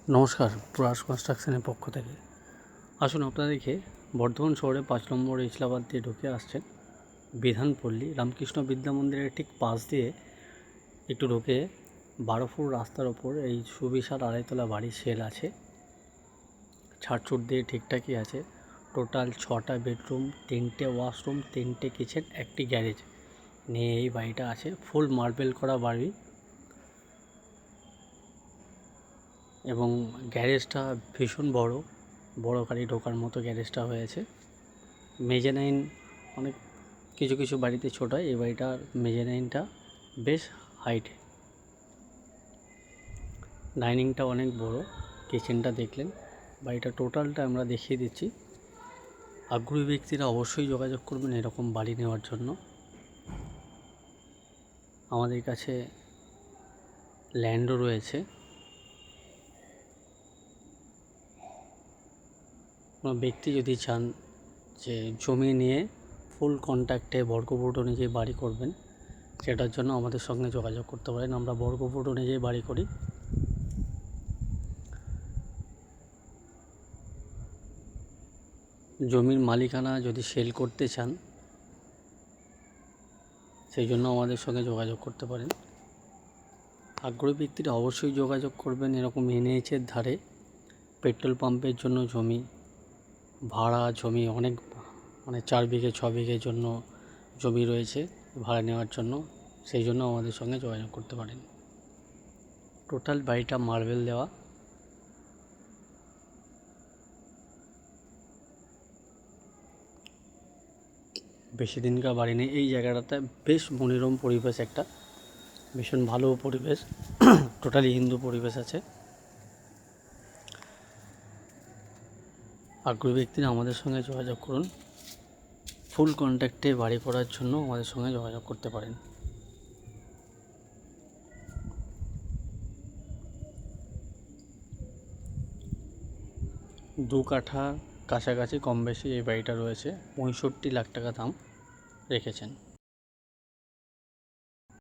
নমস্কার, প্রয়াস কনস্ট্রাকশনের পক্ষ থেকে। আসুন আপনাদেরকে বর্ধমান শহরে 5 নম্বর ইসলাবাদ দিয়ে ঢুকে আসছেন বিধানপল্লী রামকৃষ্ণ বিদ্যা মন্দিরের ঠিক পাশ দিয়ে একটু ঢুকে 12 ফুট রাস্তার ওপর এই সুবিশাল আড়াইতলা বাড়ির সেল আছে। ছাড়ছুট দিয়ে ঠিকঠাকই আছে। টোটাল 6টা বেডরুম, 3টে ওয়াশরুম, 3টে কিচেন, 1টি গ্যারেজ নিয়ে এই বাড়িটা আছে। ফুল মার্বেল করা বাড়ি এবং গ্যারেজটা ভীষণ বড় গাড়ি ঢোকার মতো গ্যারেজটা হয়েছে। মেজানাইন অনেক কিছু বাড়িতে ছোট হয়, এই বাড়িটার মেজানাইনটা বেশ হাইট। ডাইনিংটা অনেক বড়, কিচেনটা দেখলেন। বাড়িটা টোটালটা আমরা দেখিয়ে দিচ্ছি। আগ্রহী ব্যক্তিরা অবশ্যই যোগাযোগ করবেন এরকম বাড়ি নেওয়ার জন্য। আমাদের কাছে ল্যান্ডও রয়েছে। কোনো ব্যক্তি যদি চান যে জমি নিয়ে ফুল কন্ট্যাক্টে বর্গফুট অনুযায়ী বাড়ি করবেন, সেটার জন্য আমাদের সঙ্গে যোগাযোগ করতে পারেন। আমরা বর্গফুট অনুযায়ী বাড়ি করি। জমির মালিকানা যদি সেল করতে চান, সেই জন্য আমাদের সঙ্গে যোগাযোগ করতে পারেন। আগ্রহী ব্যক্তিরা অবশ্যই যোগাযোগ করবেন। এরকম এনএইচের ধারে পেট্রোল পাম্পের জন্য জমি, ভাড়া জমি অনেক, 4 বিঘে 6 বিঘের জন্য জমি রয়েছে ভাড়া নেওয়ার জন্য, সেই জন্য আমাদের সঙ্গে যোগাযোগ করতে পারেন। টোটাল বাড়িটা মার্বেল দেওয়া। বেশি দিনকার বাড়ি নেই। এই জায়গাটাতে বেশ মনোরম পরিবেশ, একটা ভীষণ ভালো পরিবেশ, টোটালি হিন্দু পরিবেশ আছে। আগ্রহী ব্যক্তিরা আমাদের সঙ্গে যোগাযোগ করুন। ফুল কন্ট্যাক্টে বাড়ি করার জন্য আমাদের সঙ্গে যোগাযোগ করতে পারেন। 2 কাঠা কাছাকাছি কম বেশি এই বাড়িটা রয়েছে। 65 লাখ টাকা দাম রেখেছেন।